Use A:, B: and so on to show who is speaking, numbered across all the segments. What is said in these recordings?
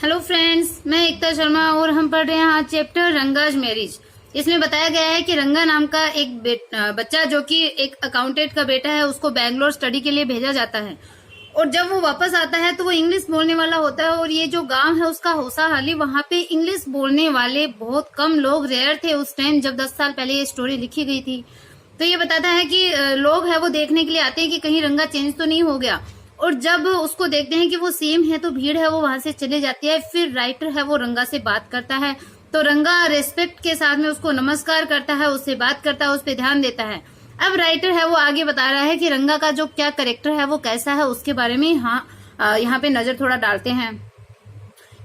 A: Hello friends, मैं एकता शर्मा और हम पढ़ रहे हैं आज चैप्टर रंगाज मैरिज। इसमें बताया गया है कि रंगा नाम का एक बच्चा जो कि एक अकाउंटेंट का बेटा है, उसको बैंगलोर स्टडी के लिए भेजा जाता है। और जब वो वापस आता है तो वो इंग्लिश बोलने वाला होता है। और ये जो गांव है उसका होसाहाली, वहां पे इंग्लिश बोलने वाले बहुत कम लोग, रेयर थे उस टाइम जब 10 साल पहले ये स्टोरी लिखी गई थी। तो ये बताता है कि लोग है वो देखने के लिए आते हैं कि कहीं रंगा चेंज तो नहीं हो गया। और जब उसको देखते हैं कि वो सेम है तो भीड़ है वो वहां से चले जाती है। फिर राइटर है वो रंगा से बात करता है, तो रंगा रेस्पेक्ट के साथ में उसको नमस्कार करता है, उससे बात करता है, उस पर ध्यान देता है। अब राइटर है वो आगे बता रहा है कि रंगा का जो क्या कैरेक्टर है वो कैसा है, उसके बारे में यहाँ पे नजर थोड़ा डालते हैं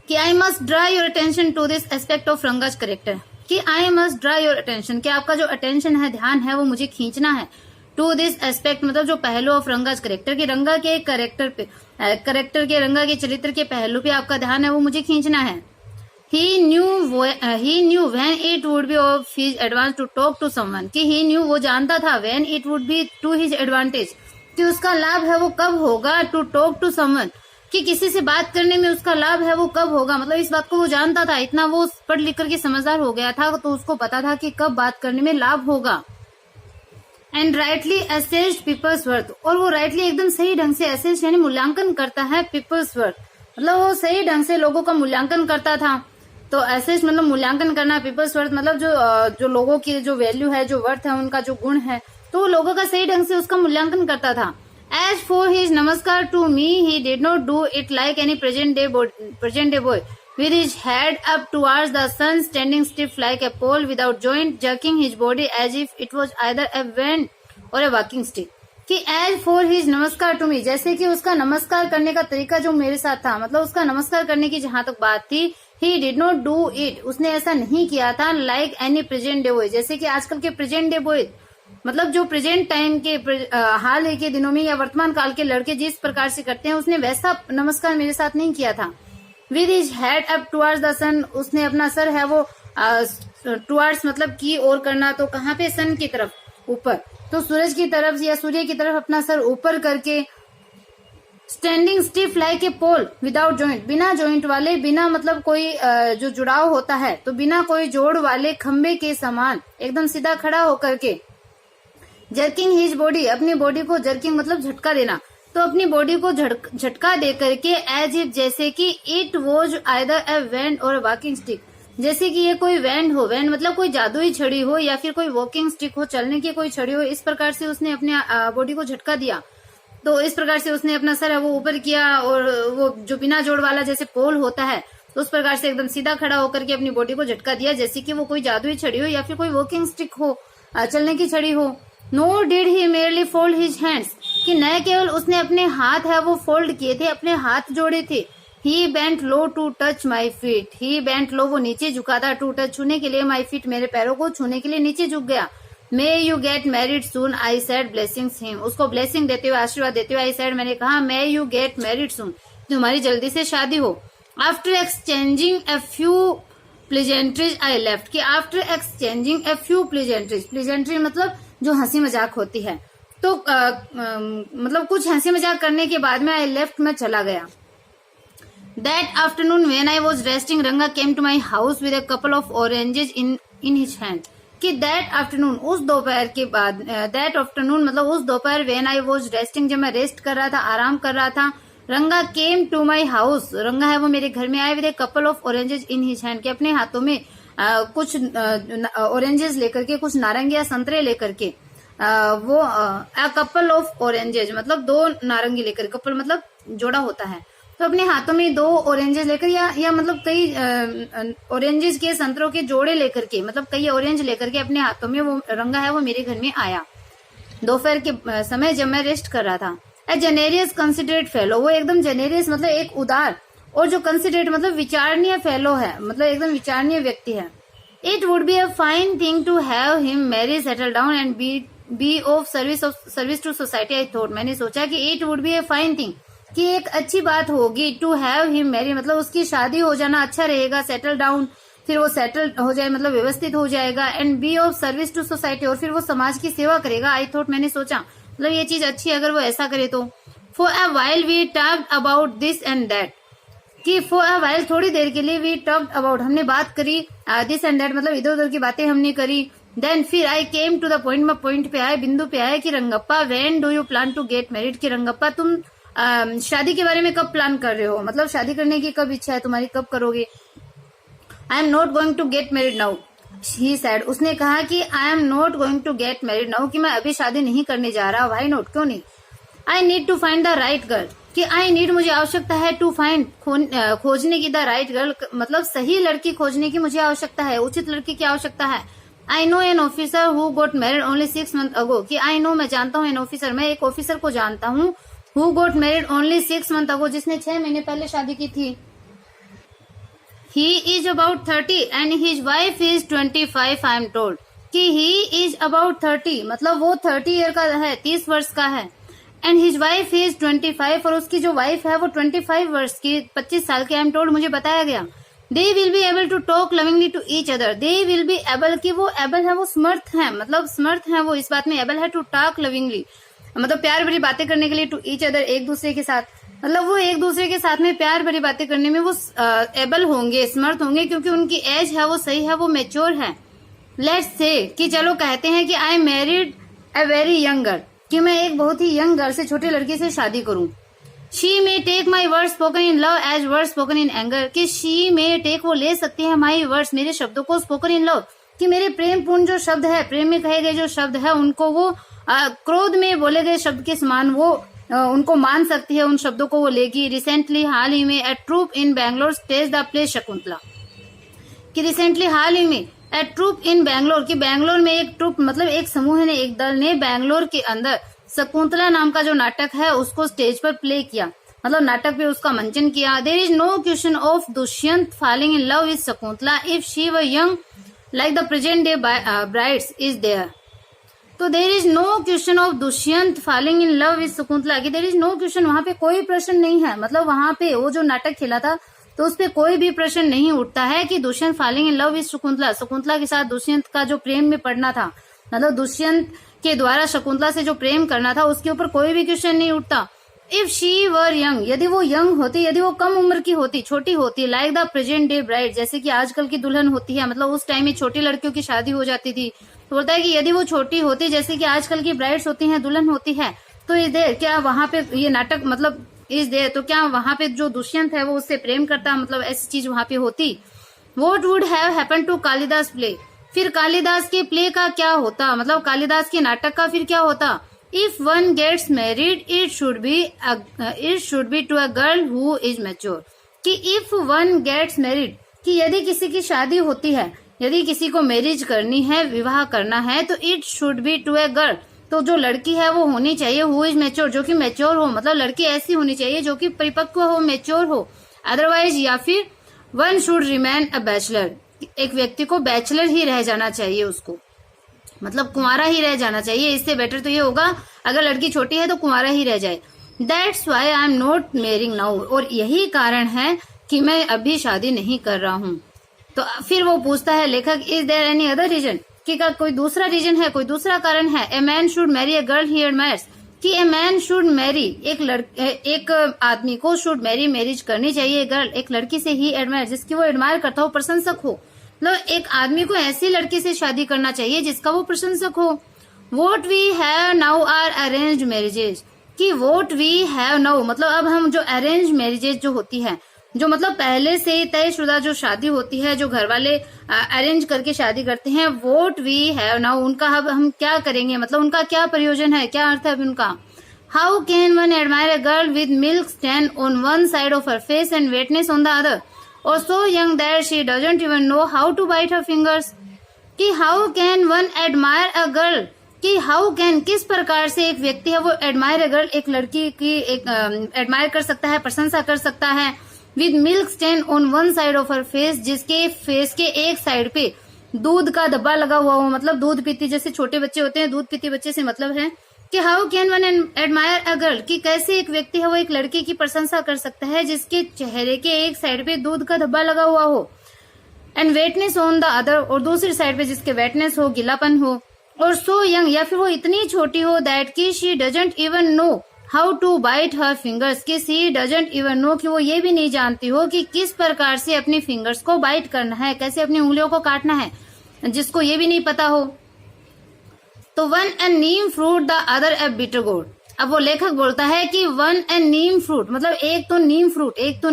A: कि I must draw your attention to this aspect of Ranga's character. कि I must draw your attention, कि आपका जो अटेंशन है, ध्यान है, वो मुझे खींचना है। टू दिस एस्पेक्ट मतलब जो पहलू ऑफ रंगाज कैरेक्टर, कि रंगा के कैरेक्टर पे, रंगा के चरित्र के पहलू पे आपका ध्यान है वो मुझे खींचना है। He knew when it would be of his advantage to talk to someone, कि he knew वो जानता था when it would be to his advantage, कि उसका लाभ है वो कब होगा, to talk to someone, कि किसी से बात करने में उसका लाभ है वो कब होगा। मतलब इस बात को वो जानता था, इतना वो पढ़ लिख करके समझदार हो गया था, तो उसको पता था कि कब बात करने में लाभ होगा। And rightly assessed people's worth, और वो राइटली एकदम सही ढंग से असेस्ड यानी मूल्यांकन करता है पीपल्स वर्थ, मतलब वो सही ढंग से लोगों का मूल्यांकन करता था। तो असेस्ड मतलब मूल्यांकन करना, पीपल्स वर्थ मतलब जो लोगों की जो वैल्यू है, जो वर्थ है, उनका जो गुण है, तो वो लोगों का सही ढंग से उसका मूल्यांकन करता था। एज फॉर हिज नमस्कार to me he did not do it like any present day boy with his head up towards the sun, standing stiff like a pole without joint, jerking his body as if it was either a vent or a walking stick। कि as for his नमस्कार to me, जैसे कि उसका नमस्कार करने का तरीका जो मेरे साथ था, मतलब उसका नमस्कार करने की जहां तक बात थी, he did not do it, उसने ऐसा नहीं किया था like any present day boy, जैसे कि आजकल के प्रेजेंट डे बॉय, मतलब जो प्रेजेंट टाइम के हाल ही के दिनों में या वर्तमान काल के लड़के जिस प्रकार से करते हैं, उसने वैसा नमस्कार मेरे साथ नहीं किया था। With his head up towards the sun, उसने अपना सर है वो टुवर्ड्स मतलब की ओर करना, तो कहाँ पे, सन की तरफ, ऊपर, तो सूरज की तरफ या सूर्य की तरफ अपना सर ऊपर करके, standing stiff like a pole without joint, बिना जॉइंट वाले, बिना मतलब कोई जो जुड़ाव होता है, तो बिना कोई जोड़ वाले खंबे के समान एकदम सीधा खड़ा होकर के, जर्किंग हिज बॉडी, अपनी बॉडी को, जर्किंग मतलब झटका देना, तो अपनी बॉडी को झटका दे करके, एज इफ जैसे कि it was either A wand और वॉकिंग स्टिक, जैसे कि ये कोई वैंड हो, वैंड मतलब कोई जादुई छड़ी हो, या फिर कोई वॉकिंग स्टिक हो, चलने की कोई छड़ी हो, इस प्रकार से उसने अपने बॉडी को झटका दिया। तो इस प्रकार से उसने अपना सर है वो ऊपर किया, और वो जो बिना जोड़ वाला जैसे पोल होता है, तो उस प्रकार से एकदम सीधा खड़ा होकर के अपनी बॉडी को झटका दिया, जैसे कि वो कोई जादुई छड़ी हो या फिर कोई वॉकिंग स्टिक हो, चलने की छड़ी हो। Nor did he merely fold his hands, कि न केवल उसने अपने हाथ है वो फोल्ड किए थे, अपने हाथ जोड़े थे। He bent low to touch my feet, he bent low वो नीचे झुका था, to touch छूने के लिए, my feet मेरे पैरों को छूने के लिए नीचे झुक गया। May you get married soon, I said blessings him, उसको ब्लेसिंग देते हुए, आशीर्वाद देते हुए, I said मैंने कहा, May you get married soon, तुम्हारी जल्दी से शादी हो। After exchanging a few pleasantries I left, कि after exchanging a few pleasantries, pleasantry मतलब जो हंसी मजाक होती है, तो मतलब कुछ हंसी मजाक करने के बाद में आई लेफ्ट, मैं चला गया। That afternoon when I was resting, Ranga came to my house with a couple of oranges in his hand, कि दैट आफ्टरनून, उस दोपहर के बाद, दैट आफ्टरनून मतलब उस दोपहर, व्हेन आई वाज रेस्टिंग जब मैं रेस्ट कर रहा था, आराम कर रहा था, रंगा केम टू माई हाउस, रंगा है वो मेरे घर में आए, with a couple of oranges in his hand, कि अपने हाथों में कुछ ऑरेंजेस लेकर के, कुछ नारंगी या संतरे लेकर के, वो अ कपल ऑफ ऑरेंजेस मतलब दो नारंगी लेकर, कपल मतलब जोड़ा होता है, तो अपने हाथों में दो ऑरेंजेस लेकर, या मतलब कई ऑरेंजेस के, संतरों के जोड़े लेकर के, मतलब कई ऑरेंज लेकर के अपने हाथों में वो रंगा है वो मेरे घर में आया, दोपहर के समय जब मैं रेस्ट कर रहा था। ए जेनेरियस कंसिडरेट फेलो, वो एकदम जेनेरियस मतलब एक उदार, और जो कंसिडरेट मतलब विचारणीय फेलो है, मतलब एकदम विचारणीय व्यक्ति है। It would be a fine thing to have him marry, settle down and be of service to society, I thought, मैंने सोचा कि it would be a fine thing, कि एक अच्छी बात होगी, टू हैव हिम मैरी मतलब उसकी शादी हो जाना अच्छा रहेगा, सेटल डाउन फिर वो सेटल हो जाए मतलब व्यवस्थित हो जाएगा, and be of service to society और फिर वो समाज की सेवा करेगा। आई थॉट मैंने सोचा मतलब ये चीज अच्छी है अगर वो ऐसा करे तो। For a while we talked about this and that, कि फॉर अ व्हाइल थोड़ी देर के लिए वी टॉक्ड अबाउट हमने बात करी दिस एंड दैट मतलब इधर उधर की बातें हमने करी। देन फिर I came to the point, मैं पॉइंट पे आए, बिंदु पे आए कि Rangappa when do you plan to get married, कि रंगप्पा तुम शादी के बारे में कब प्लान कर रहे हो, मतलब शादी करने की कब इच्छा है तुम्हारी, कब करोगे। I am not going to get married now he said, उसने कहा कि I am not going to get married now, कि मैं अभी शादी नहीं करने जा रहा। व्हाई नॉट, क्यों नहीं। I need to find the right girl, कि आई नीड मुझे आवश्यकता है, टू फाइंड खोजने की, द राइट गर्ल मतलब सही लड़की खोजने की मुझे आवश्यकता है, उचित लड़की की आवश्यकता है। I know an officer who got married only 6 months अगो, कि आई नो मैं जानता हूँ एन ऑफिसर, मैं एक ऑफिसर को जानता हूँ, who got married only 6 months अगो, जिसने 6 महीने पहले शादी की थी। He is about 30 and his wife is 25 I am told, कि he is about 30 मतलब वो 30 ईयर का है, 30 वर्ष का है। and his wife is 25 और उसकी जो वाइफ है वो 25 वर्ष की, 25 साल की। I am told मुझे बताया गया। they will be able to talk lovingly to each other, they will be able, कि वो able है, वो समर्थ है, मतलब समर्थ है वो इस बात में, able है to talk lovingly मतलब प्यार भरी बातें करने के लिए, to each other एक दूसरे के साथ, मतलब वो एक दूसरे के साथ में प्यार भरी बातें करने में वो एबल होंगे, समर्थ होंगे, क्योंकि उनकी एज है वो सही है, वो मेच्योर है। लेट्स से, कि चलो कहते हैं कि I married a very young girl, कि मैं एक बहुत ही यंग गर्ल से, छोटी लड़की से शादी करूं। She may take my word spoken in love as word spoken in anger, कि शी मे टेक वो ले सकती है माई वर्ड्स मेरे शब्दों को, स्पोकन इन लव कि मेरे प्रेम पूर्ण जो शब्द है, प्रेम में कहे गए जो शब्द है, उनको वो क्रोध में बोले गए शब्द के समान वो उनको मान सकती है, उन शब्दों को वो लेगी। रिसेंटली हाल ही में a troupe in Bangalore stage the play Shakuntala, कि रिसेंटली हाल ही में ए ट्रूप इन बैंगलोर, कि बैंगलोर में एक ट्रूप मतलब एक समूह ने, एक दल ने बैंगलोर के अंदर शकुंतला नाम का जो नाटक है उसको स्टेज पर प्ले किया, मतलब नाटक पे उसका मंचन किया। There is no question of Dushyant falling in love with Shakuntala if she were young like the present day brides is there. तो there is no question of Dushyant falling in love with Shakuntala, कि देर इज नो क्वेश्चन, वहां पे कोई प्रश्न नहीं है, मतलब वहां पे वो जो नाटक खेला था तो उस पे कोई भी प्रश्न नहीं उठता है कि Dushyant falling in love with Shakuntala, Shakuntala के साथ दुष्यंत का जो प्रेम में पड़ना था, मतलब दुष्यंत के द्वारा शकुंतला से जो प्रेम करना था, उसके ऊपर कोई भी क्वेश्चन नहीं उठता। इफ शी वर यंग, यदि वो यंग होती, यदि वो कम उम्र की होती, छोटी होती, like the present day bride, जैसे कि आजकल की दुल्हन होती है, मतलब उस टाइम में छोटी लड़कियों की शादी हो जाती थी, तो बोलता है कि यदि वो छोटी होती जैसे कि आजकल की ब्राइड्स होती हैं, दुल्हन होती है, तो इस देर क्या वहां पे ये नाटक मतलब इस देर तो क्या वहां पे जो दुष्यंत है वो उससे प्रेम करता, मतलब ऐसी चीज वहां पे होती। What would have happen to Kalidasa play, फिर कालिदास के प्ले का क्या होता, मतलब कालिदास के नाटक का फिर क्या होता। If one gets married it should be to a girl who is mature, कि इफ वन गेट्स मैरिड, कि यदि किसी की शादी होती है, यदि किसी को मैरिज करनी है, विवाह करना है, तो it should be to a girl, तो जो लड़की है वो होनी चाहिए हु इज मैच्योर, जो कि मैच्योर हो, मतलब लड़की ऐसी होनी चाहिए जो कि परिपक्व हो, मैच्योर हो। अदरवाइज या फिर one should remain a bachelor, एक व्यक्ति को बैचलर ही रह जाना चाहिए, उसको मतलब कुंवारा ही रह जाना चाहिए। इससे बेटर तो ये होगा अगर लड़की छोटी है तो कुंवारा ही रह जाए। That's why I am not marrying now, और यही कारण है कि मैं अभी शादी नहीं कर रहा हूँ। तो फिर वो पूछता है लेखक, is there any other reason, कि का कोई दूसरा रीजन है, कोई दूसरा कारण है। A man should marry a girl he admires, कि ए मैन शुड मैरी, एक आदमी को शुड मैरी, मैरिज करनी चाहिए गर्ल, एक लड़की से ही एडमायर, जिसकी वो एडमायर करता हो, प्रशंसक हो, मतलब एक आदमी को ऐसी लड़की से शादी करना चाहिए जिसका वो प्रशंसक हो। What we have now are arranged marriages, कि वोट वी हैव नाउ मतलब अब हम जो अरेंज मैरिजेज जो होती है, जो मतलब पहले से ही तयशुदा जो शादी होती है, जो घर वाले अरेंज करके शादी करते हैं, वोट वी हैव नाउ उनका अब हम क्या करेंगे, मतलब उनका क्या प्रयोजन है, क्या अर्थ है उनका। How can one admire a girl with milk stand on one side of her face and wetness on the other, और so young that she doesn't even know how to bite her fingers, कि how can one admire a girl, कि how can किस प्रकार से एक व्यक्ति है वो एडमायर अ गर्ल, एक लड़की की एक एडमायर कर सकता है, प्रशंसा कर सकता है, with milk stain on one side of her face, जिसके फेस के एक साइड पे दूध का धब्बा लगा हुआ हो, मतलब दूध पीती, जैसे छोटे बच्चे होते हैं, दूध पीती बच्चे से मतलब है कि how can one admire a girl, कि कैसे एक व्यक्ति है वो एक लड़की की प्रशंसा कर सकता है जिसके चेहरे के एक साइड पे दूध का धब्बा लगा हुआ हो, and wetness on the other, और दूसरी साइड पे जिसके वेटनेस हो, गीलापन हो, और सो यंग या फिर वो इतनी छोटी हो दैट की she doesn't even know how to bite her fingers, कि सी डजंट इवन नो, कि वो ये भी नहीं जानती हो कि किस प्रकार से अपनी फिंगर्स को बाइट करना है, कैसे अपनी उंगलियों को काटना है, जिसको ये भी नहीं पता हो। तो one and Neem fruit the other a bitter गोड। अब वो लेखक बोलता है कि वन एंड नीम फ्रूट मतलब एक तो नीम फ्रूट, एक तो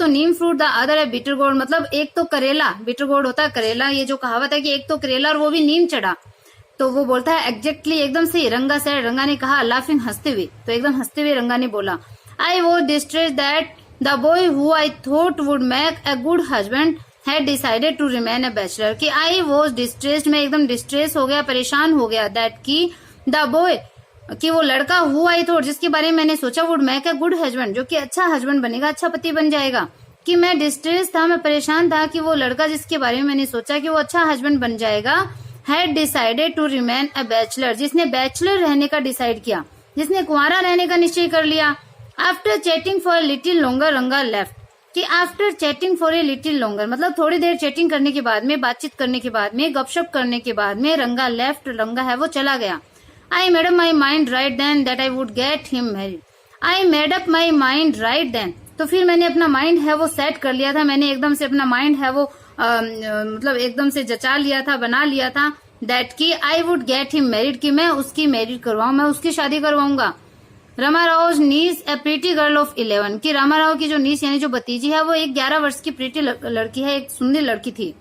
A: neem fruit the other a bitter gourd, मतलब एक तो करेला, बिटर गोड होता है करेला, ये जो कहावत है कि एक तो करेला और वो भी नीम चढ़ा। तो वो बोलता है एग्जैक्टली एकदम सही। रंगा सेड, रंगा ने कहा, लाफिंग हंसते हुए, तो एकदम हंसते हुए रंगा ने बोला, I was distressed that the boy who I thought would make a good husband had decided to remain a bachelor, कि आई वॉज डिस्ट्रेस्ड, मैं एकदम डिस्ट्रेस हो गया, परेशान हो गया, दैट की द बॉय, कि वो लड़का, हु आई थॉट, जिसके बारे में मैंने सोचा, would make a good husband, जो कि अच्छा हस्बैंड बनेगा, अच्छा पति बन जाएगा, कि मैं डिस्ट्रेस था, मैं परेशान था, कि वो लड़का जिसके बारे में मैंने सोचा कि वो अच्छा हस्बैंड बन जाएगा, had decided to remain a bachelor, जिसने बैचलर रहने का डिसाइड किया, जिसने कुंवारा रहने का निश्चय कर लिया। After chatting for a little longer रंगा लेफ्ट, कि after chatting for a little longer मतलब थोड़ी देर चैटिंग करने के बाद में, बातचीत करने के बाद में, गपशप करने के बाद में, रंगा लेफ्ट, रंगा है वो चला गया। I made up my mind right then that I would get him married, I made up my mind right then, तो फिर मैंने अपना माइंड है वो सेट कर लिया था, मैंने एकदम से अपना माइंड है वो मतलब एकदम से जचा लिया था, बना लिया था, दैट की आई वुड गेट हिम मैरिड, कि मैं उसकी मैरिड करवाऊं, मैं उसकी शादी करवाऊंगा। रमा राव नीस ए प्रीटी गर्ल ऑफ 11, कि रामा राव की जो नीस यानी जो भतीजी है वो एक 11 वर्ष की प्रीटी लड़की है, एक सुंदर लड़की थी।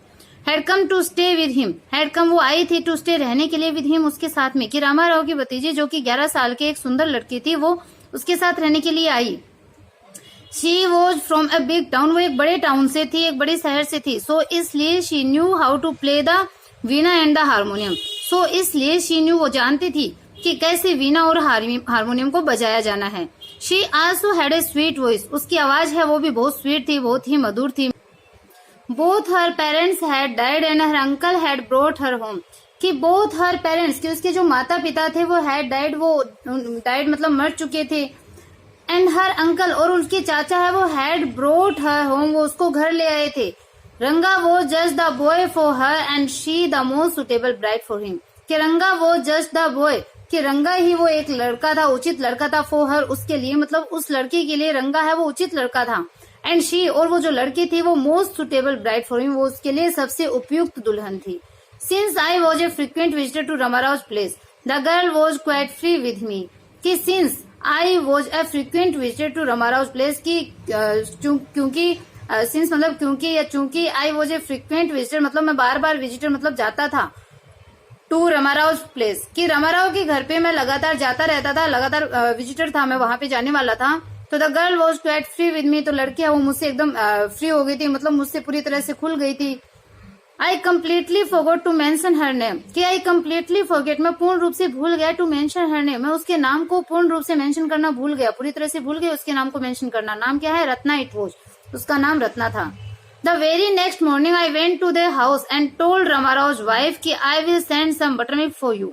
A: Had come to stay with him, had come वो आई थी, टू स्टे रहने के लिए, विद हिम उसके साथ में, कि रामा राव की भतीजी जो कि 11 साल की एक सुंदर लड़की थी वो उसके साथ रहने के लिए आई। She was from a big town, वो एक बड़े टाउन से थी, एक बड़े शहर से थी। सो इसलिए she knew how to play the veena and the harmonium, so इसलिए शी न्यू वो जानती थी कि कैसे वीणा और हारमोनियम को बजाया जाना है। She also had a sweet voice, उसकी आवाज है वो भी बहुत स्वीट थी, बहुत ही मधुर थी। Both her parents had died and her uncle had brought her home, कि बोथ हर पेरेंट्स, कि उसके जो माता पिता थे वो हैड डाइड, वो डाइड मतलब मर चुके थे, एंड हर अंकल और उसके चाचा है वो हैड ब्रोट हर होम, वो उसको घर ले आए थे। रंगा वो just the boy for her and she the most suitable bride for him, कि रंगा वो जस्ट द बॉय, कि रंगा ही वो एक लड़का था, उचित लड़का था, फॉर हर उसके लिए, मतलब उस लड़की के लिए रंगा है वो उचित लड़का था, एंड शी और वो जो लड़की थी वो most suitable bride for him, वो उसके लिए सबसे उपयुक्त दुल्हन थी। Since I was a frequent visitor to Ramarao place the girl was quite free with me, कि since I was a frequent visitor to Ramarao place, की क्योंकि सिंस मतलब क्योंकि या चूंकि, I was a frequent visitor मतलब मैं बार बार विजिटर मतलब जाता था, टू रमाराव प्लेस, कि रमाराव के घर पे मैं लगातार जाता रहता था, लगातार विजिटर था, मैं वहां पे जाने वाला था। तो the girl was quite free with मी, तो लड़की है वो मुझसे एकदम फ्री हो गई थी, मतलब मुझसे पूरी तरह से खुल गई थी। I completely forgot to mention her name, कि आई कम्प्लीटली फॉरगेट मैं पूर्ण रूप से भूल गया, टू मेंशन हर नेम मैं उसके नाम को पूर्ण रूप से मेंशन करना भूल गया, पूरी तरह से भूल गया उसके नाम को मेंशन करना। नाम क्या है? रत्ना इट वॉज, उसका नाम रत्ना था। The very next morning I went to their house and told Ramarao wife कि I will send some buttermilk for you,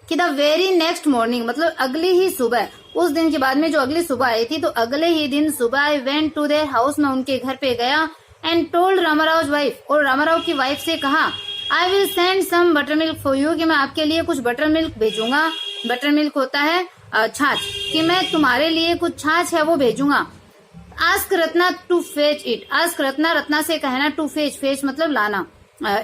A: कि द वेरी नेक्स्ट मॉर्निंग मतलब अगली ही सुबह, उस दिन के बाद में जो अगली सुबह आई थी, तो अगले ही दिन सुबह I went to their house, मैं उनके घर पे गया, एंड टोल्ड रामाराव वाइफ और रामाराव की वाइफ से कहा, I will send some butter milk for you, कि मैं आपके लिए कुछ बटर मिल्क भेजूंगा। बटर मिल्क होता है छाछ, कि मैं तुम्हारे लिए कुछ छाछ है वो भेजूंगा। Ask Ratna to fetch it, ask Ratna, Ratna से कहना टू फेच, फेच मतलब लाना,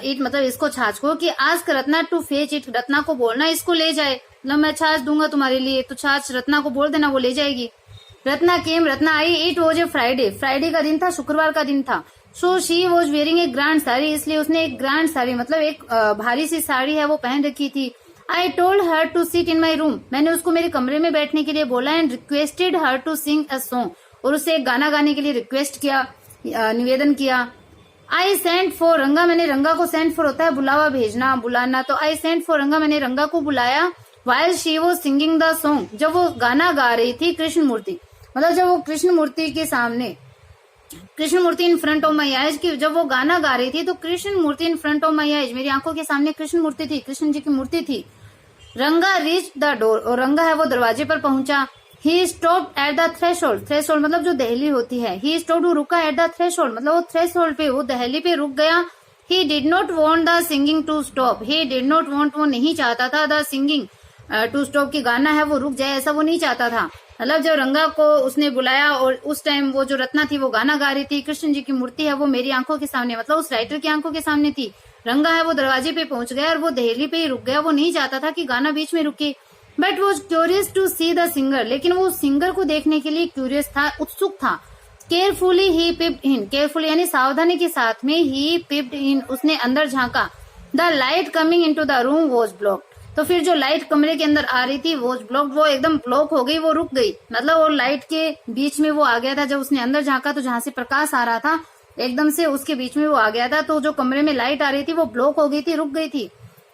A: इट मतलब इसको छाछ को, कि ask Ratna to fetch it, Ratna को बोलना इसको ले जाए, मतलब मैं छाछ दूंगा तुम्हारे लिए, तो छाछ रत्ना को बोल देना वो ले जाएगी। रत्ना केम, रत्ना आई। It was a Friday, Friday का दिन था, शुक्रवार का दिन था। So she was wearing a grand sari, इसलिए उसने एक ग्रैंड साड़ी मतलब एक भारी सी साड़ी है वो पहन रखी थी। I told her to sit in my room, मैंने उसको मेरे कमरे में बैठने के लिए बोला, and requested her to sing a song, और उसे एक गाना गाने के लिए रिक्वेस्ट किया, निवेदन किया। आई सेंट फॉर रंगा, मैंने रंगा को सेंट फॉर होता है बुलावा, भेजना, बुलाना, तो आई सेंट फॉर रंगा, मैंने रंगा को बुलाया। While she was singing the song, जब वो गाना गा रही थी, कृष्ण मूर्ति मतलब जब वो कृष्ण मूर्ति के सामने, Krishna Murthy in front of my eyes, की जब वो गाना गा रही थी तो Krishna Murthy in front of my eyes, मेरी आंखों के सामने कृष्ण मूर्ति थी, कृष्ण जी की मूर्ति थी। रंगा रीच द डोर, और रंगा है वो दरवाजे पर पहुंचा। He stopped at the threshold, threshold मतलब जो दहली होती है, ही स्टॉप्ड, वो रुका, एट द थ्रेशोल्ड मतलब वो थ्रेशोल्ड पे, वो दहली पे रुक गया। He did not want the singing to stop, he did not want, वो नहीं चाहता था, द सिंगिंग टू स्टॉप की गाना है वो रुक जाए, ऐसा वो नहीं चाहता था। मतलब जब रंगा को उसने बुलाया और उस टाइम वो जो रत्ना थी वो गाना गा रही थी, कृष्ण जी की मूर्ति है वो मेरी आंखों के सामने, मतलब उस राइटर की आंखों के सामने थी। रंगा है वो दरवाजे पे पहुंच गया और वो दहली पे ही रुक गया, वो नहीं चाहता था कि गाना बीच में रुके। बट वो curious to see the singer, लेकिन वो सिंगर को देखने के लिए क्यूरियस था, उत्सुक था। केयरफुली ही पिप्ड इन, केयरफुली यानी सावधानी के साथ में, ही पिप्ड इन उसने अंदर झांका। The light coming into the room was blocked, तो फिर जो लाइट कमरे के अंदर आ रही थी वॉज ब्लॉक्ड, वो एकदम ब्लॉक हो गई, वो रुक गई। मतलब वो लाइट के बीच में वो आ गया था। जब उसने अंदर झांका तो जहां से प्रकाश आ रहा था एकदम से उसके बीच में वो आ गया था, तो जो कमरे में लाइट आ रही थी वो ब्लॉक हो गई थी, रुक गई थी।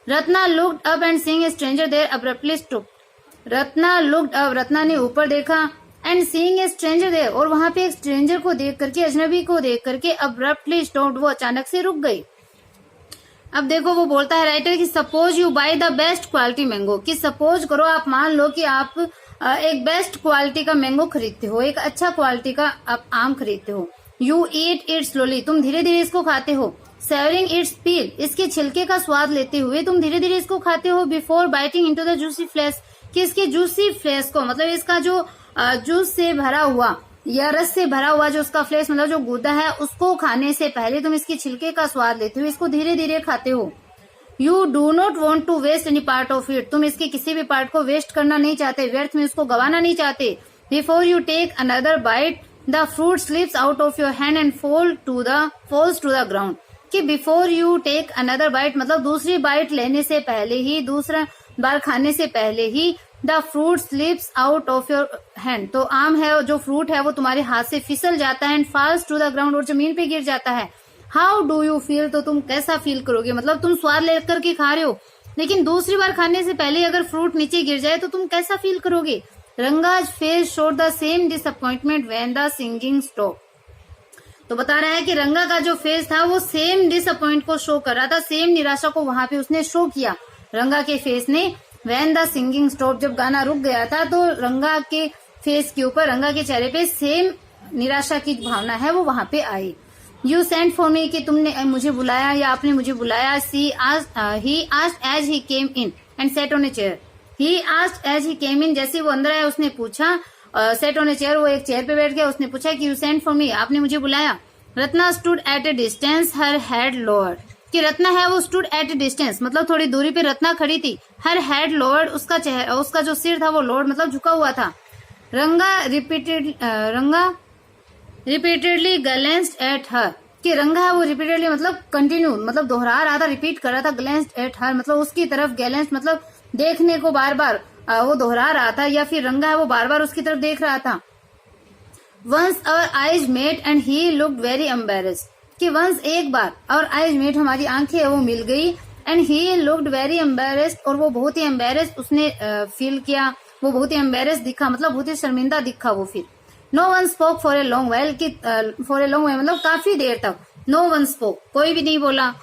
A: Ratna looked up and seeing a stranger there abruptly stop, Ratna looked up, Ratna ने ऊपर देखा, and seeing a stranger there, और वहां पे एक स्ट्रेंजर को देख करके, अजनबी को देख करके अब्रप्टली स्टॉप्ड, वो अचानक से रुक गई। अब देखो वो बोलता है राइटर कि suppose you by the best quality mango, कि सपोज करो आप मान लो कि आप एक बेस्ट क्वालिटी का मैंगो खरीदते हो, एक अच्छा क्वालिटी का आप आम खरीदते हो। यू ईट इट स्लोली, तुम धीरे धीरे इसको खाते हो। सेवरिंग इट्स पील, इसके छिलके का स्वाद लेते हुए तुम धीरे धीरे इसको खाते हो। Before biting into the juicy flesh, कि इसके जूसी फ्लेश को, मतलब इसका जो जूस से भरा हुआ या रस से भरा हुआ जो उसका फ्लेश मतलब जो गूदा है, उसको खाने से पहले तुम इसके छिलके का स्वाद लेते हो, इसको धीरे धीरे खाते हो। You do not want to waste any part of it, तुम इसके किसी भी पार्ट को वेस्ट करना नहीं चाहते, व्यर्थ में उसको गवाना नहीं चाहते। Before you take another bite the fruit slips out of your hand and falls to the ground, कि before you take another bite मतलब दूसरी बाइट लेने से पहले ही, दूसरा बार खाने से पहले ही, the fruit slips out of your hand, तो आम है जो फ्रूट है वो तुम्हारे हाथ से फिसल जाता है, and falls to the ground, और जमीन पे गिर जाता है। हाउ डू यू फील, तो तुम कैसा फील करोगे, मतलब तुम स्वाद लेकर के खा रहे हो, लेकिन दूसरी बार खाने से पहले अगर फ्रूट नीचे गिर जाए तो तुम कैसा फील करोगे। Ranga's face showed the same disappointment when the singing stop, तो बता रहा है कि रंगा का जो फेस था वो सेम डिसअपॉइंट को शो कर रहा था, सेम निराशा को वहां पे उसने शो किया रंगा के फेस ने। व्हेन द सिंगिंग स्टॉप, जब गाना रुक गया था तो रंगा के फेस के ऊपर, रंगा के चेहरे पे सेम निराशा की भावना है वो वहां पे आई। यू सेंट फॉर मी, कि तुमने मुझे बुलाया या आपने मुझे बुलाया। He asked as he came in and sat on a chair, he asked as he came in, जैसे वो अंदर आया उसने पूछा, सेट ऑन ए चेयर, वो एक चेयर पे बैठ गया, उसने पूछा कि यू सेंट फॉर मी, आपने मुझे बुलाया। Ratna stood at A distance, her head lowered, कि रत्ना है वो स्टूड एट ए डिस्टेंस मतलब थोड़ी दूरी पे रत्ना खड़ी थी। हर हेड लोअर्ड, उसका चेहरा, उसका जो सिर था वो लोअर्ड मतलब झुका हुआ था। रंगा रिपीटेडली ग्लेंस्ड एट हर, कि रंगा है वो रिपीटेडली मतलब कंटिन्यू मतलब दोहरा रहा था, रिपीट कर रहा था। ग्लेंस्ड एट हर मतलब उसकी तरफ, ग्लेंस्ड मतलब देखने को बार बार वो दोहरा रहा था, या फिर रंगा है वो बार बार उसकी तरफ देख रहा था। Once our eyes met and he looked very embarrassed, कि वंस एक बार, और आईज मेट हमारी आंखें वो मिल गई, and he looked very embarrassed, और वो बहुत ही एम्बेरेस्ड उसने फील किया, वो बहुत ही एम्बेरेस्ड दिखा मतलब बहुत ही शर्मिंदा दिखा वो। फिर no one spoke for a long while, कि फॉर ए लॉन्ग वाइल मतलब काफी देर तक, नो वन स्पोक कोई भी नहीं बोला,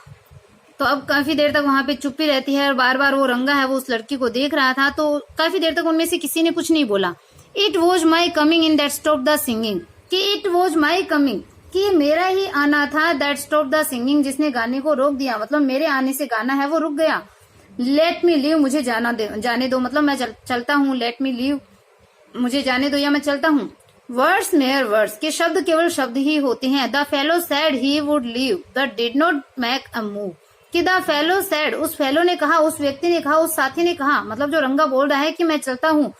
A: तो अब काफी देर तक वहां पे चुप्पी रहती है, और बार बार वो रंगा है वो उस लड़की को देख रहा था, तो काफी देर तक उनमें से किसी ने कुछ नहीं बोला। It was my coming in that stop the singing, कि इट वॉज माई कमिंग, कि मेरा ही आना था, दैट स्टॉप द सिंगिंग जिसने गाने को रोक दिया, मतलब मेरे आने से गाना है वो रुक गया। लेट मी लीव, मुझे जाने दो मतलब मैं चलता हूँ। लेट मी लीव, मुझे जाने दो या मैं चलता हूँ। वर्ड्स मेयर वर्ड्स, के शब्द केवल शब्द ही होते हैं। The fellow said he would leave but did not make a move, कि द फेलो सेड, उस फेलो ने कहा, उस व्यक्ति ने कहा, उस साथी ने कहा, मतलब जो रंगा बोल रहा है कि मैं चलता हूँ,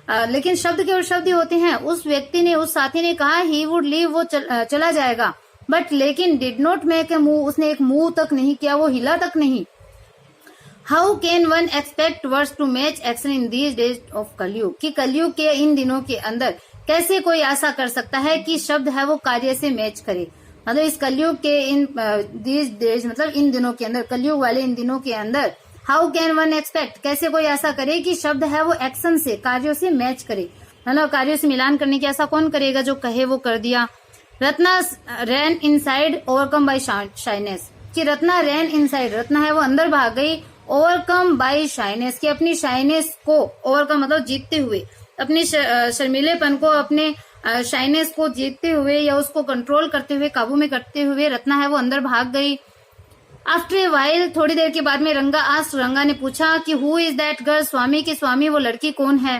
A: लेकिन शब्द केवल शब्द ही होते हैं। उस व्यक्ति ने, उस साथी ने कहा ही वुड लीव, वो चला जाएगा, बट लेकिन did not make a move, उसने एक मूव तक नहीं किया, वो हिला तक नहीं। How can one expect words to match action in these days of Kalyug, कि कलयुग के इन दिनों के अंदर कैसे कोई आशा कर सकता है कि शब्द है वो कार्य से मैच करे। मतलब इस कलयुग के इन दीज डेज मतलब इन दिनों के अंदर, कलयुग वाले इन दिनों के अंदर, हाउ कैन वन एक्सपेक्ट, कैसे कोई आशा करे कि शब्द है वो एक्शन से, कार्यों से मैच करे, मतलब कार्यों से मिलान करने की आशा कौन करेगा, जो कहे वो कर दिया। रत्ना रैन इनसाइड ओवरकम बाय शाइनेस, कि रत्ना रैन इनसाइड, रत्ना है वो अंदर भाग गई, ओवरकम बाय शाइनेस, कि अपनी शाइनेस को, ओवरकम मतलब जीतते हुए, अपने शर्मीलेपन को, अपने शाइनेस को जीतते हुए या उसको कंट्रोल करते हुए, काबू में करते हुए रत्ना है वो अंदर भाग गई। आफ्टर ए वाइल, थोड़ी देर के बाद में रंगा आस्क्ड, रंगा ने पूछा कि हु इज दैट गर्ल, स्वामी की स्वामी वो लड़की कौन है।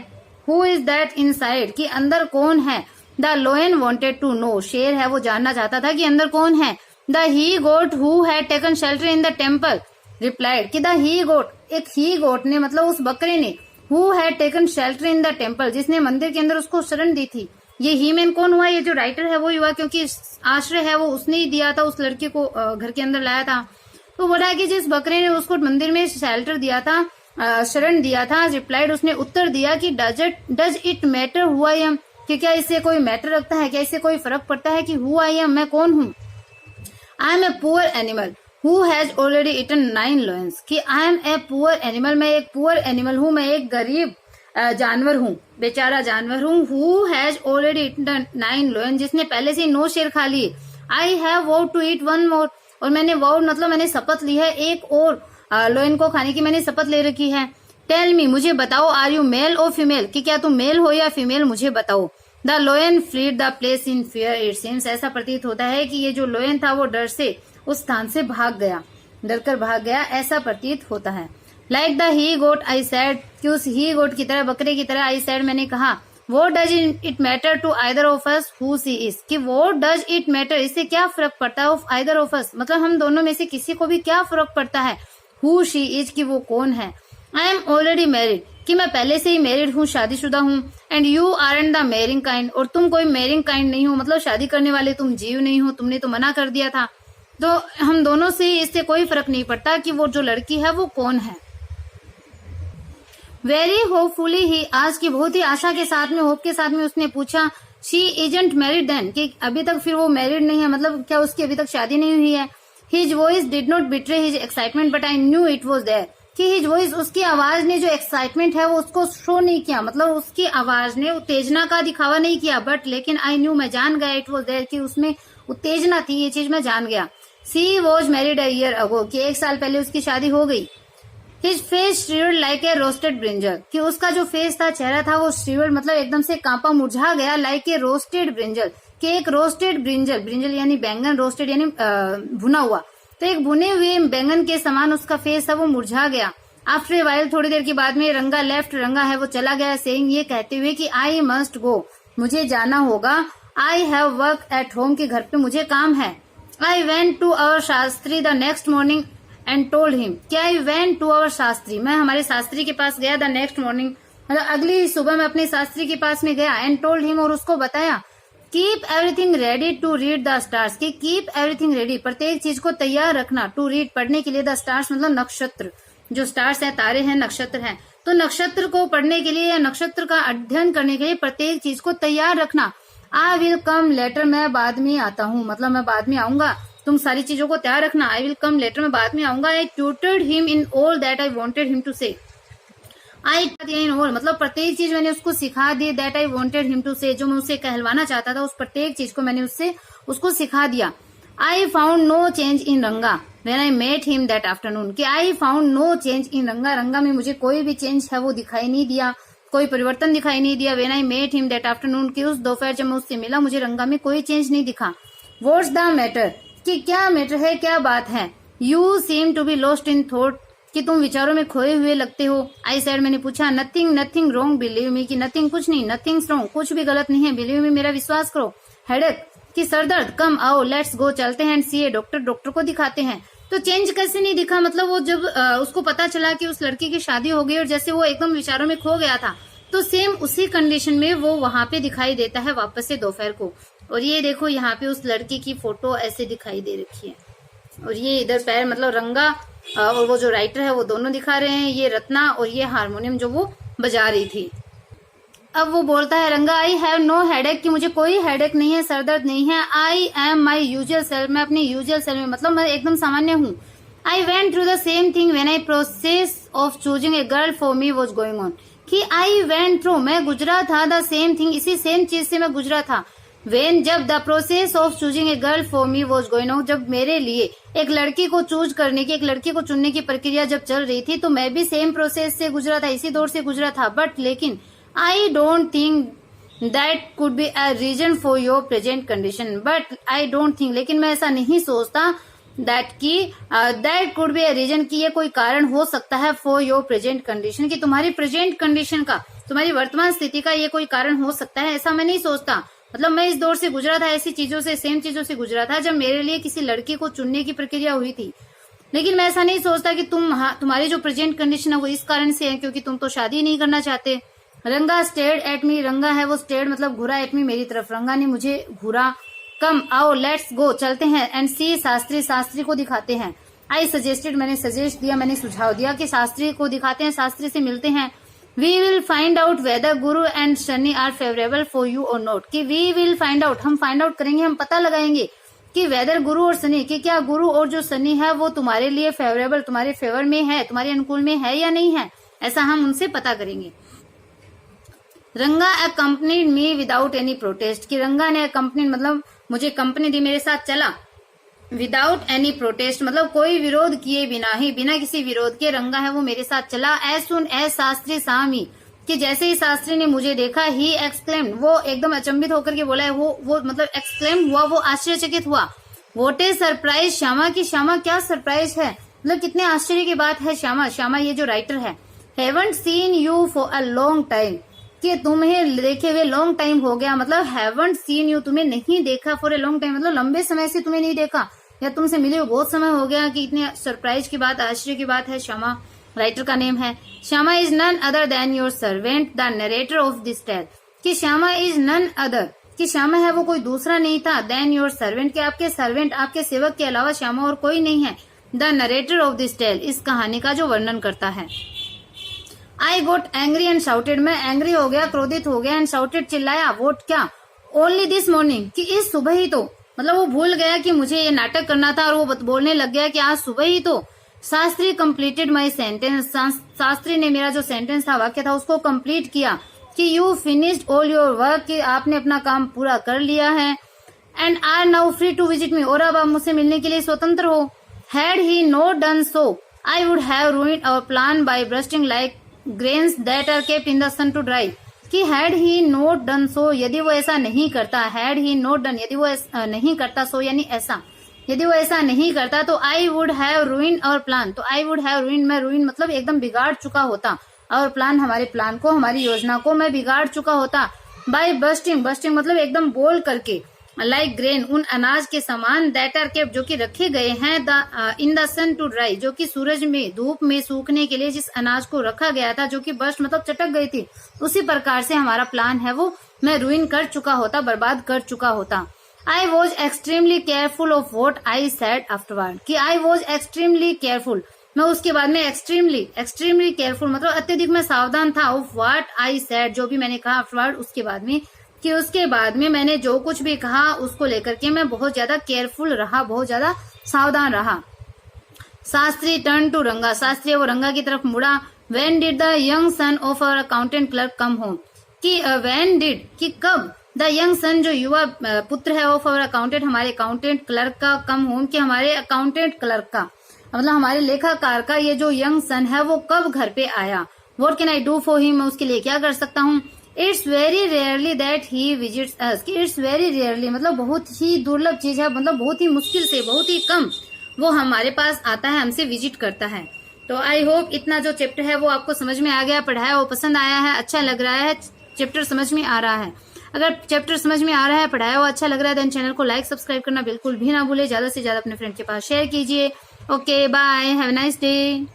A: हु इज दैट इनसाइड, कि अंदर कौन है। The lion wanted to know, शेर है वो जानना चाहता था कि अंदर कौन है। The he goat who had taken shelter in the temple replied, कि द ही गोट, एक ही गोट ने मतलब उस बकरे ने, who had taken shelter in the temple, जिसने मंदिर के अंदर उसको शरण दी थी। ये ही मैन कौन हुआ, ये जो राइटर है वो हुआ, क्योंकि आश्रय है वो उसने ही दिया था, उस लड़के को घर के अंदर लाया था। तो बोला कि जिस बकरे ने उसको मंदिर में शेल्टर दिया था, शरण दिया था, रिप्लाइड, उसने उत्तर दिया कि does it matter who I am, कि क्या इससे कोई मैटर रखता है, क्या इससे कोई फर्क पड़ता है कि हु आई एम, मैं कौन हूँ। I am a poor animal who has already eaten 9 lions, कि I am a poor animal, मैं एक पुअर एनिमल हूँ, मैं एक गरीब जानवर हूँ, बेचारा जानवर हूँ। Who has already eaten 9 Lions, जिसने पहले से 9 शेर खा लिए। आई हैव वोड टू ईट 1 मोर, और मैंने वोड मतलब मैंने शपथ ली है, एक और लायन को खाने की मैंने शपथ ले रखी है। टेल मी, मुझे बताओ, आर यू मेल और फीमेल, कि क्या तुम मेल हो या फीमेल, मुझे बताओ। The लोयन fled the place in fear, it seems, ऐसा प्रतीत होता है कि ये जो लोयन था वो डर से उस स्थान से भाग गया, डरकर भाग गया, ऐसा प्रतीत होता है। Like the he goat I said, कि उस ही गोट की तरह, बकरे की तरह, आई सैड, मैंने कहा। वो does it matter to either of us who she is, कि वो डज इट मैटर, इससे क्या फर्क पड़ता है, ऑफ आइदर ऑफ अस, मतलब हम दोनों में से किसी को भी क्या फर्क पड़ता है, हु शी इज, कि वो कौन है। आई एम ऑलरेडी मैरिड, कि मैं पहले से ही मैरिड हूँ, शादीशुदा हूँ। And you aren't the marrying kind, और तुम कोई मैरिंग काइंड नहीं हो, मतलब शादी करने वाले तुम जीव नहीं हो, तुमने तो मना कर दिया था। तो हम दोनों से इससे कोई फर्क नहीं पड़ता कि वो जो लड़की है वो कौन है। वेरी होपफुली ही, आज की बहुत ही आशा के साथ में, होप के साथ में उसने पूछा, शी इजंट मैरिड देन, कि अभी तक फिर वो मैरिड नहीं है, मतलब क्या उसकी अभी तक शादी नहीं हुई है। His voice did not betray his excitement but I knew it was there, कि हिज वॉइस, उसकी आवाज ने जो एक्साइटमेंट है वो उसको शो नहीं किया, मतलब उसकी आवाज ने उत्तेजना का दिखावा नहीं किया, बट लेकिन आई न्यू, मैं जान गया, इट वॉज देयर, कि उसमें उत्तेजना थी, ये चीज मैं जान गया। She was married a year ago, कि 1 साल पहले उसकी शादी हो गई। His face shrivelled like a roasted brinjal, कि उसका जो फेस था, चेहरा था, वो श्रिवल्ड मतलब एकदम से कांपा, मुरझा गया, लाइक ए रोस्टेड ब्रिंजल, कि एक रोस्टेड ब्रिंजल, ब्रिंजल यानी बैंगन, रोस्टेड यानी भुना हुआ, तो एक भुने हुए बैंगन के समान उसका फेस था, वो मुरझा गया। आफ्टर ए वाइल, थोड़ी देर के बाद में रंगा लेफ्ट, रंगा है वो चला गया, सेइंग, ये कहते हुए कि आई मस्ट गो, मुझे जाना होगा। I have work at home, के घर पे मुझे काम है। I went to our Shastri the next morning and told him, कि I went to our Shastri, मैं हमारे शास्त्री के पास गया, द नेक्स्ट मॉर्निंग मतलब अगली सुबह मैं अपने शास्त्री के पास में गया, एंड टोल्ड हिम, और उसको बताया, keep everything ready to read the stars, की कीप एवरीथिंग रेडी, प्रत्येक चीज को तैयार रखना, टू रीड, पढ़ने के लिए, द स्टार्स मतलब नक्षत्र, जो स्टार्स है तारे हैं, नक्षत्र हैं, तो नक्षत्र को पढ़ने के लिए या नक्षत्र का अध्ययन करने के लिए प्रत्येक चीज को तैयार रखना। आई विल कम लेटर, मैं बाद में आता हूँ, मतलब मैं बाद में आऊंगा, तुम सारी चीजों को तैयार रखना। आई विल कम लेटर, मैं बाद में आऊंगा। I tutored him in all that I wanted him to say, I in all मतलब प्रत्येक चीज मैंने उसको सिखा दी, that I wanted him to say, जो मैं उससे कहलवाना चाहता था, उस प्रत्येक चीज को मैंने उसको सिखा दिया। I found no change in Ranga when I met him that afternoon, कि I found no change in Ranga, Ranga में मुझे कोई भी चेंज है वो दिखाई नहीं दिया, कोई परिवर्तन दिखाई नहीं दिया। When I met him that afternoon, कि उस दोपहर जब मैं उससे मिला, मुझे रंगा में कोई चेंज नहीं दिखा। व्हाट्स द मैटर, कि क्या मैटर है, क्या बात है। You seem to be lost in thought, कि तुम विचारों में खोए हुए लगते हो। आई सेड, मैंने पूछा, nothing nothing wrong believe me, कि नथिंग कुछ नहीं, नथिंग रॉन्ग कुछ भी गलत नहीं है, बिलीव मी मेरा विश्वास करो। हेडेक, कि सरदर्द, कम आओ, लेट्स गो, चलते हैं, and see a doctor, doctor को दिखाते हैं। तो चेंज कैसे नहीं दिखा, मतलब वो जब उसको पता चला कि उस लड़की की शादी हो गई और जैसे वो एकदम विचारों में खो गया था, तो सेम उसी कंडीशन में वो वहां पे दिखाई देता है वापस से दोपहर को। और ये देखो यहाँ पे उस लड़की की फोटो ऐसे दिखाई दे रखी है, और ये इधर पैर मतलब रंगा और वो जो राइटर है वो दोनों दिखा रहे हैं, ये रत्ना और ये हारमोनियम जो वो बजा रही थी। अब वो बोलता है रंगा, आई हैव नो हेडेक, कि मुझे कोई हेडेक नहीं है, सरदर्द नहीं है। I am my usual self, मैं अपने यूजुअल सेल्फ में, मतलब मैं एकदम सामान्य हूँ। I went through the same thing when I process of choosing a girl for me was going on, कि आई वेंट थ्रू, मैं गुजरा था, द सेम थिंग, इसी सेम चीज से मैं गुजरा था। वेन, जब the process of choosing a girl for me was going on, जब मेरे लिए एक लड़की को चूज करने की, एक लड़की को चुनने की प्रक्रिया जब चल रही थी, तो मैं भी सेम प्रोसेस से गुजरा था, इसी दौर से गुजरा था। बट लेकिन I don't think that could be a reason for your present condition, but I don't think, लेकिन मैं ऐसा नहीं सोचता that could be a reason, कि ये कोई कारण हो सकता है फॉर योर प्रेजेंट कंडीशन, कि तुम्हारी प्रेजेंट कंडीशन का, तुम्हारी वर्तमान स्थिति का ये कोई कारण हो सकता है। ऐसा मैं नहीं सोचता, मतलब मैं इस दौर से गुजरा था, ऐसी चीजों से, सेम चीजों से गुजरा था जब मेरे लिए किसी लड़की को चुनने की प्रक्रिया हुई थी। लेकिन मैं ऐसा नहीं सोचता कि तुम्हारी जो प्रेजेंट कंडीशन है वो इस कारण से है क्योंकि तुम तो शादी नहीं करना चाहते। रंगा स्टेयर्ड एट मी, रंगा है वो स्टेयर्ड मतलब घूरा एट मी मेरी तरफ, रंगा ने मुझे घूरा। कम आओ लेट्स गो चलते हैं, एंड सी शास्त्री, शास्त्री को दिखाते हैं। आई सजेस्टेड, मैंने सजेस्ट दिया, मैंने सुझाव दिया कि शास्त्री को दिखाते हैं, शास्त्री से मिलते हैं। We will find out whether Guru and Shani are favourable for you or not, कि वी विल फाइंड आउट, हम फाइंड आउट करेंगे, हम पता लगाएंगे कि वेदर गुरु और शनि, कि क्या गुरु और जो शनि है वो तुम्हारे लिए फेवरेबल, तुम्हारे फेवर में है, तुम्हारे अनुकूल में है या नहीं है, ऐसा हम उनसे पता करेंगे। रंगा accompanied me without any protest, कि रंगा ने अकम्पनीड मतलब मुझे कंपनी दी, मेरे साथ चला। विदाउट एनी प्रोटेस्ट मतलब कोई विरोध किए बिना ही, बिना किसी विरोध के रंगा है वो मेरे साथ चला। As soon as Shastri saw me, कि जैसे ही शास्त्री ने मुझे देखा, ही एक्सक्लेम्ड, वो एकदम अचंभित होकर के बोला है, वो मतलब एक्सक्लेम हुआ, वो आश्चर्यचकित हुआ। व्हाट इज सरप्राइज श्यामा, की श्यामा क्या सरप्राइज है, मतलब कितने आश्चर्य की बात है श्यामा। श्यामा ये जो राइटर है, haven't seen you for a long time, कि तुम्हें देखे हुए लॉन्ग टाइम हो गया, मतलब हैवंट सीन यू, तुम्हें नहीं देखा, फॉर ए लॉन्ग टाइम मतलब लंबे समय से तुम्हें नहीं देखा, या तुमसे मिले हुए बहुत समय हो गया, कि इतने सरप्राइज की बात, आश्चर्य की बात है। श्यामा राइटर का नेम है। Shyama is none other than your servant the narrator of this tale, कि श्यामा इज नन अदर, कि श्यामा है वो कोई दूसरा नहीं था, देन योर सर्वेंट, कि आपके सर्वेंट, आपके सेवक के अलावा श्यामा और कोई नहीं है। The narrator of this tale, इस कहानी का जो वर्णन करता है। I got angry and shouted, मैं एंग्री हो गया, क्रोधित हो गया, एंड शाउटेड चिल्लाया, वोट क्या, ओनली दिस मॉर्निंग, कि इस सुबह ही तो, मतलब वो भूल गया कि मुझे ये नाटक करना था और वो बोलने लग गया कि आज सुबह ही तो। Shastri completed my sentence, Shastri ने मेरा जो सेंटेंस था, वाक्य था, उसको कंप्लीट किया, कि you finished all your work, कि आपने अपना काम पूरा कर लिया है। And are now free to visit me, और अब आप मुझसे मिलने के लिए स्वतंत्र हो। Had he not done so I would have ruined our plan by bursting like grains that are kept in the sun to dry, कि had he not done so, यदि वो ऐसा नहीं करता, हैड ही नॉट डन, यदि वो नहीं करता, सो यानी ऐसा, यदि वो ऐसा नहीं करता, तो I would have ruin our plan, तो आई वुड हैव रूइन, मैं रूइन मतलब एकदम बिगाड़ चुका होता, और प्लान हमारे प्लान को, हमारी योजना को मैं बिगाड़ चुका होता। बाय बस्टिंग, बस्टिंग मतलब एकदम बोल करके, लाइक ग्रेन, उन अनाज के समान, दैट आर केप्ट, जो कि रखे गए हैं, in the sun to dry, जो कि सूरज में, धूप में सूखने के लिए जिस अनाज को रखा गया था, जो कि बस्ट मतलब चटक गई थी, उसी प्रकार से हमारा प्लान है वो मैं रूइन कर चुका होता, बर्बाद कर चुका होता। I was extremely careful of what I said afterward, कि आई वॉज एक्सट्रीमली केयरफुल, मैं उसके बाद में एक्सट्रीमली केयरफुल मतलब अत्यधिक मैं सावधान था, ऑफ व्हाट आई सेड, जो भी मैंने कहा, आफ्टरवर्ड उसके बाद में, कि उसके बाद में मैंने जो कुछ भी कहा उसको लेकर के मैं बहुत ज्यादा केयरफुल रहा, बहुत ज्यादा सावधान रहा। शास्त्री टर्न टू रंगा, शास्त्री वो रंगा की तरफ मुड़ा। When did the young son of our accountant clerk come home, कि व्हेन डिड, कि कब, द यंग सन जो युवा पुत्र है, ऑफ अवर अकाउंटेंट हमारे अकाउंटेंट क्लर्क का, कम होम कि हमारे अकाउंटेंट क्लर्क का मतलब हमारे लेखाकार का ये जो यंग सन है वो कब घर पे आया। What can I do for him, मैं उसके लिए क्या कर सकता हूँ। It's very rarely that he visits us, कि इट्स वेरी रेयरली मतलब बहुत ही दुर्लभ चीज है, मतलब बहुत ही मुश्किल से, बहुत ही कम वो हमारे पास आता है, हमसे विजिट करता है। तो आई होप इतना जो चैप्टर है वो आपको समझ में आ गया, पढ़ाया वो पसंद आया है, अच्छा लग रहा है, चैप्टर समझ में आ रहा है। अगर चैप्टर समझ में आ रहा है, पढ़ाया हुआ अच्छा लग रहा है, देन चैनल को लाइक सब्सक्राइब करना बिल्कुल भी ना भूले, ज्यादा से ज्यादा अपने फ्रेंड के पास शेयर कीजिए। Okay bye, have a nice day.